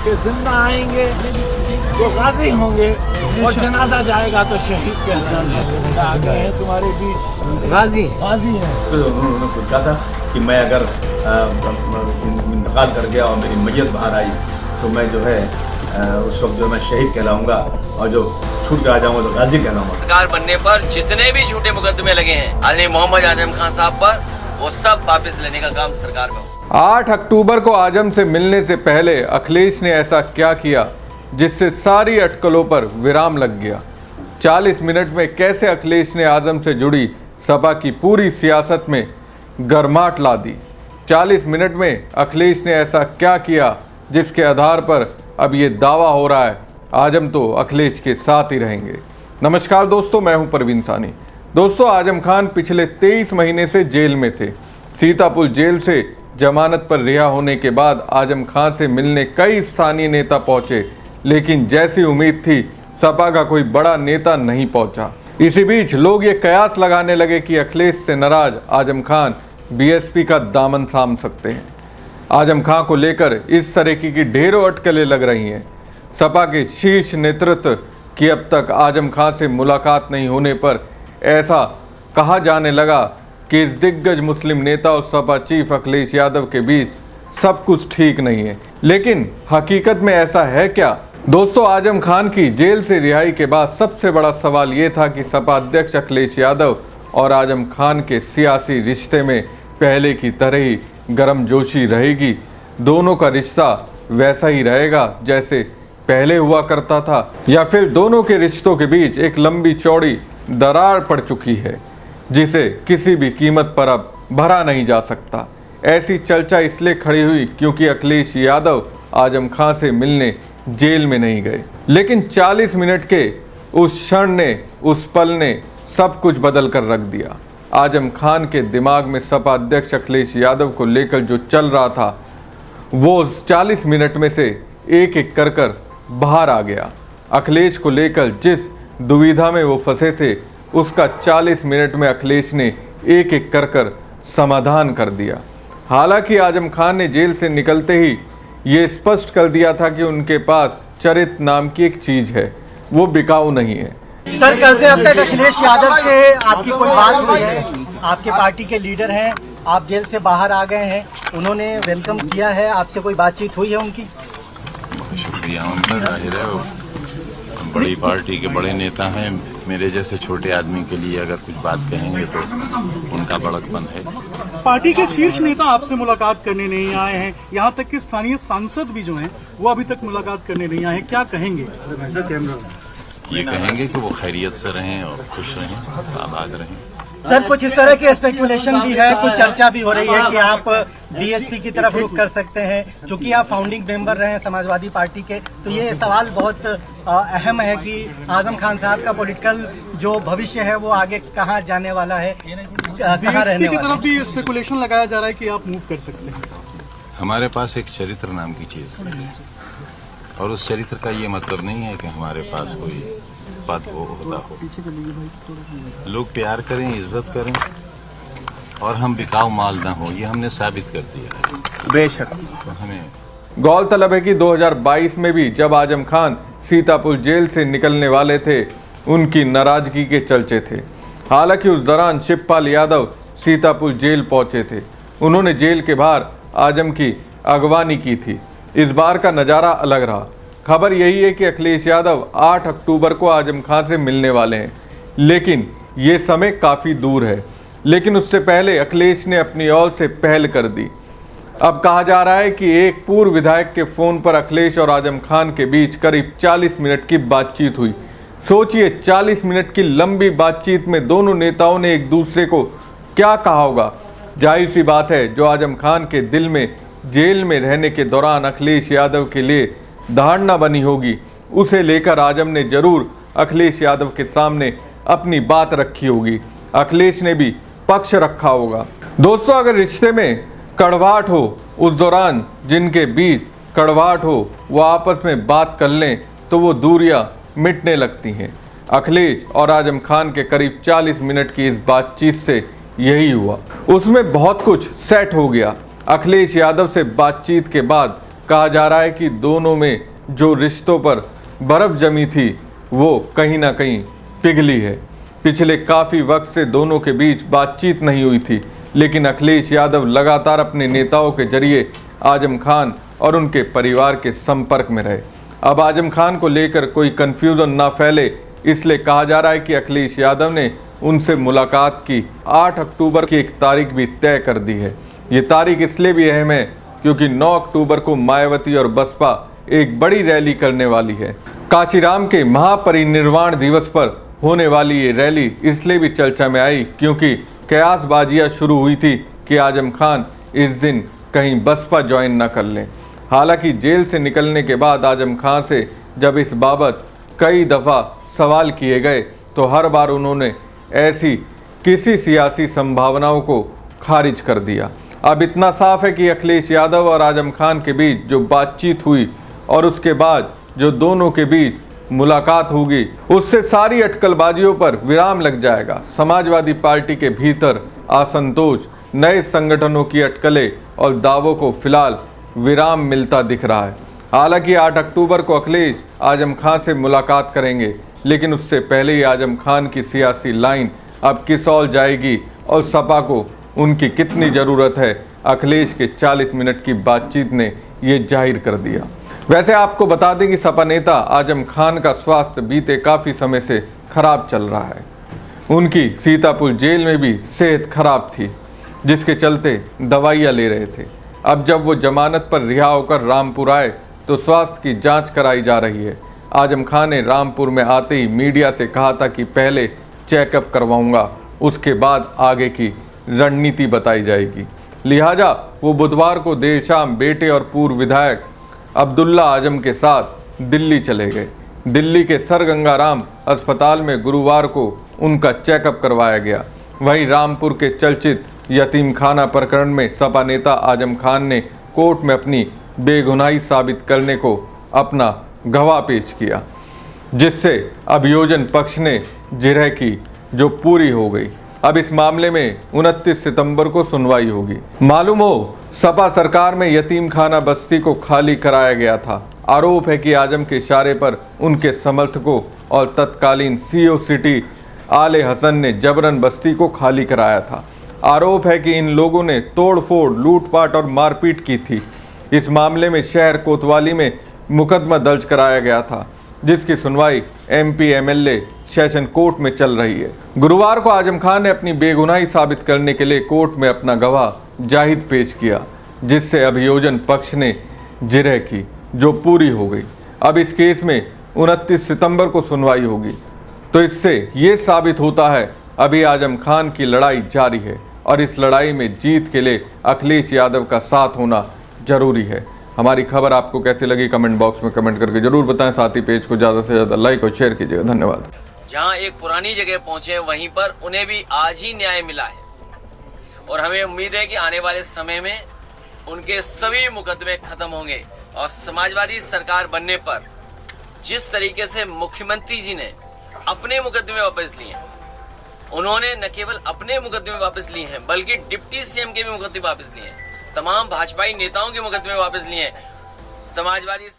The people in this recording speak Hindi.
कि जिंदा आएंगे तो गाजी होंगे और जनाजा जाएगा तो शहीद कहलाएंगे। आ गए हैं तुम्हारे बीच गाजी हैं। तो उन्होंने पूछा था कि मैं अगर इंतकाल कर गया और मेरी मैयत बाहर आई तो मैं जो है उस वक्त जो मैं शहीद कहलाऊंगा और जो छूट कर आ जाऊंगा तो गाजी कहलाऊंगा। सरकार बनने पर जितने भी झूठे मुकदमे लगे हैं अली मोहम्मद आजम खान साहब पर, वो सब वापस लेने का काम सरकार में हो। 8 अक्टूबर को आजम से मिलने से पहले अखिलेश ने ऐसा क्या किया जिससे सारी अटकलों पर विराम लग गया। 40 मिनट में कैसे अखिलेश ने आजम से जुड़ी सपा की पूरी सियासत में गर्माहट ला दी। 40 मिनट में अखिलेश ने ऐसा क्या किया जिसके आधार पर अब ये दावा हो रहा है आजम तो अखिलेश के साथ ही रहेंगे। नमस्कार दोस्तों, मैं हूं परवीन सानी। दोस्तों, आजम खान पिछले 23 महीने से जेल में थे। सीतापुर जेल से जमानत पर रिहा होने के बाद आजम खान से मिलने कई स्थानीय नेता पहुंचे, लेकिन जैसी उम्मीद थी सपा का कोई बड़ा नेता नहीं पहुंचा। इसी बीच लोग ये कयास लगाने लगे कि अखिलेश से नाराज आजम खान बीएसपी का दामन थाम सकते हैं। आजम खान को लेकर इस तरह की ढेरों अटकलें लग रही हैं। सपा के शीर्ष नेतृत्व की अब तक आजम खान से मुलाकात नहीं होने पर ऐसा कहा जाने लगा कि इस दिग्गज मुस्लिम नेता और सपा चीफ अखिलेश यादव के बीच सब कुछ ठीक नहीं है। लेकिन हकीकत में ऐसा है क्या? दोस्तों, आजम खान की जेल से रिहाई के बाद सबसे बड़ा सवाल ये था कि सपा अध्यक्ष अखिलेश यादव और आजम खान के सियासी रिश्ते में पहले की तरह ही गर्मजोशी रहेगी। दोनों का रिश्ता वैसा ही रहेगा जैसे पहले हुआ करता था, या फिर दोनों के रिश्तों के बीच एक लंबी चौड़ी दरार पड़ चुकी है जिसे किसी भी कीमत पर अब भरा नहीं जा सकता। ऐसी चर्चा इसलिए खड़ी हुई क्योंकि अखिलेश यादव आजम खान से मिलने जेल में नहीं गए, लेकिन 40 मिनट के उस क्षण ने, उस पल ने सब कुछ बदल कर रख दिया। आजम खान के दिमाग में सपा अध्यक्ष अखिलेश यादव को लेकर जो चल रहा था वो उस 40 मिनट में से एक एक कर बाहर आ गया। अखिलेश को लेकर जिस दुविधा में वो फंसे थे उसका 40 मिनट में अखिलेश ने एक एक कर समाधान कर दिया। हालांकि आजम खान ने जेल से निकलते ही ये स्पष्ट कर दिया था कि उनके पास चरित्र नाम की एक चीज है, वो बिकाऊ नहीं है। सर, कल से अब तक अखिलेश यादव से आपकी कोई बात हुई है? आपके पार्टी के लीडर हैं, आप जेल से बाहर आ गए हैं, उन्होंने वेलकम किया है, आपसे कोई बातचीत हुई है उनकी? शुक्रिया उनका, जाहिर है वो बड़ी पार्टी के बड़े नेता हैं। मेरे जैसे छोटे आदमी के लिए अगर कुछ बात कहेंगे तो उनका बड़कपन है। पार्टी के शीर्ष नेता आपसे मुलाकात करने नहीं आए हैं, यहाँ तक कि स्थानीय सांसद भी जो हैं वो अभी तक मुलाकात करने नहीं आए हैं, क्या कहेंगे? ये कहेंगे कि वो खैरियत से रहें और खुश रहें, आबाद रहें। सर, कुछ इस तरह की स्पेकुलेशन भी है, कुछ चर्चा भी हो रही है कि आप बीएसपी की तरफ रुख कर सकते हैं, क्योंकि आप फाउंडिंग मेंबर रहे हैं समाजवादी पार्टी के। तो ये सवाल बहुत अहम है कि आजम खान साहब का पॉलिटिकल जो भविष्य है वो आगे कहाँ जाने वाला है, कहाँ रहने वाला है। बीएसपी की तरफ भी स्पेकुलेशन लगाया जा रहा है कि आप मूव कर सकते हैं। हमारे पास एक चरित्र नाम की चीज है और उस चरित्र का ये मतलब नहीं है कि हमारे पास कोई पद होता हो। लोग प्यार करें, इज्जत करें और हम बिकाऊ माल ना हो, ये हमने साबित कर दिया है। बेशक। तो हमें गौरतलब है कि 2022 में भी जब आजम खान सीतापुर जेल से निकलने वाले थे उनकी नाराजगी के चर्चे थे। हालांकि उस दौरान शिवपाल यादव सीतापुर जेल पहुंचे थे। उन्होंने जेल के बाहर आजम की अगवानी की थी। इस बार का नज़ारा अलग रहा। खबर यही है कि अखिलेश यादव 8 अक्टूबर को आजम खान से मिलने वाले हैं, लेकिन ये समय काफ़ी दूर है। लेकिन उससे पहले अखिलेश ने अपनी ओर से पहल कर दी। अब कहा जा रहा है कि एक पूर्व विधायक के फ़ोन पर अखिलेश और आजम खान के बीच करीब 40 मिनट की बातचीत हुई। सोचिए, 40 मिनट की लंबी बातचीत में दोनों नेताओं ने एक दूसरे को क्या कहा होगा। जाहिर सी बात है, जो आजम खान के दिल में जेल में रहने के दौरान अखिलेश यादव के लिए धारणा बनी होगी, उसे लेकर आजम ने जरूर अखिलेश यादव के सामने अपनी बात रखी होगी। अखिलेश ने भी पक्ष रखा होगा। दोस्तों, अगर रिश्ते में कड़वाहट हो, उस दौरान जिनके बीच कड़वाहट हो वो आपस में बात कर लें तो वो दूरियां मिटने लगती हैं। अखिलेश और आजम खान के करीब 40 मिनट की इस बातचीत से यही हुआ। उसमें बहुत कुछ सेट हो गया। अखिलेश यादव से बातचीत के बाद कहा जा रहा है कि दोनों में जो रिश्तों पर बर्फ जमी थी वो कहीं ना कहीं पिघली है। पिछले काफ़ी वक्त से दोनों के बीच बातचीत नहीं हुई थी, लेकिन अखिलेश यादव लगातार अपने नेताओं के जरिए आजम खान और उनके परिवार के संपर्क में रहे। अब आजम खान को लेकर कोई कन्फ्यूजन ना फैले, इसलिए कहा जा रहा है कि अखिलेश यादव ने उनसे मुलाकात की 8 अक्टूबर की एक तारीख भी तय कर दी है। ये तारीख इसलिए भी अहम है क्योंकि 9 अक्टूबर को मायावती और बसपा एक बड़ी रैली करने वाली है। काशीराम के महापरिनिर्वाण दिवस पर होने वाली ये रैली इसलिए भी चर्चा में आई क्योंकि कयासबाजियां शुरू हुई थी कि आजम खान इस दिन कहीं बसपा ज्वाइन न कर लें। हालांकि जेल से निकलने के बाद आजम खान से जब इस बाबत कई दफ़ा सवाल किए गए तो हर बार उन्होंने ऐसी किसी सियासी संभावनाओं को खारिज कर दिया। अब इतना साफ है कि अखिलेश यादव और आजम खान के बीच जो बातचीत हुई और उसके बाद जो दोनों के बीच मुलाकात होगी उससे सारी अटकलबाजियों पर विराम लग जाएगा। समाजवादी पार्टी के भीतर असंतोष, नए संगठनों की अटकलें और दावों को फिलहाल विराम मिलता दिख रहा है। हालांकि 8 अक्टूबर को अखिलेश आजम खान से मुलाकात करेंगे, लेकिन उससे पहले ही आजम खान की सियासी लाइन अब किस ओर जाएगी और सपा को उनकी कितनी ज़रूरत है, अखिलेश के 40 मिनट की बातचीत ने ये जाहिर कर दिया। वैसे आपको बता दें कि सपा नेता आजम खान का स्वास्थ्य बीते काफ़ी समय से खराब चल रहा है। उनकी सीतापुर जेल में भी सेहत खराब थी, जिसके चलते दवाइयाँ ले रहे थे। अब जब वो जमानत पर रिहा होकर रामपुर आए तो स्वास्थ्य की जांच कराई जा रही है। आजम खान ने रामपुर में आते ही मीडिया से कहा था कि पहले चेकअप करवाऊंगा, उसके बाद आगे की रणनीति बताई जाएगी। लिहाजा वो बुधवार को देर शाम बेटे और पूर्व विधायक अब्दुल्ला आजम के साथ दिल्ली चले गए। दिल्ली के सर गंगाराम अस्पताल में गुरुवार को उनका चेकअप करवाया गया। वहीं रामपुर के चर्चित यतीम खाना प्रकरण में सपा नेता आजम खान ने कोर्ट में अपनी बेगुनाही साबित करने को अपना गवाह पेश किया, जिससे अभियोजन पक्ष ने जिरह की जो पूरी हो गई। अब इस मामले में 29 सितंबर को सुनवाई होगी। मालूम हो सपा सरकार में यतीम खाना बस्ती को खाली कराया गया था। आरोप है कि आजम के इशारे पर उनके समर्थकों और तत्कालीन सीओ सिटी आले हसन ने जबरन बस्ती को खाली कराया था। आरोप है कि इन लोगों ने तोड़फोड़, लूटपाट और मारपीट की थी। इस मामले में शहर कोतवाली में मुकदमा दर्ज कराया गया था, जिसकी सुनवाई MP MLA सेशन कोर्ट में चल रही है। गुरुवार को आजम खान ने अपनी बेगुनाही साबित करने के लिए कोर्ट में अपना गवाह जाहिद पेश किया, जिससे अभियोजन पक्ष ने जिरह की जो पूरी हो गई। अब इस केस में 29 सितंबर को सुनवाई होगी। तो इससे ये साबित होता है अभी आजम खान की लड़ाई जारी है और इस लड़ाई में जीत के लिए अखिलेश यादव का साथ होना जरूरी है। हमारी खबर आपको कैसी लगी कमेंट बॉक्स में कमेंट करके जरूर बताएं। साथ ही पेज को ज़्यादा से ज़्यादा लाइक और शेयर कीजिएगा। धन्यवाद। जहां एक पुरानी जगह पहुंचे वहीं पर उन्हें भी आज ही न्याय मिला है और हमें उम्मीद है कि आने वाले समय में उनके सभी मुकदमे खत्म होंगे और समाजवादी सरकार बनने पर जिस तरीके से मुख्यमंत्री जी ने अपने मुकदमे वापस लिए, उन्होंने न केवल अपने मुकदमे वापस लिए हैं बल्कि डिप्टी CM के भी मुकदमे वापस लिए हैं, तमाम भाजपाई नेताओं के मुकदमे वापस लिए हैं। समाजवादी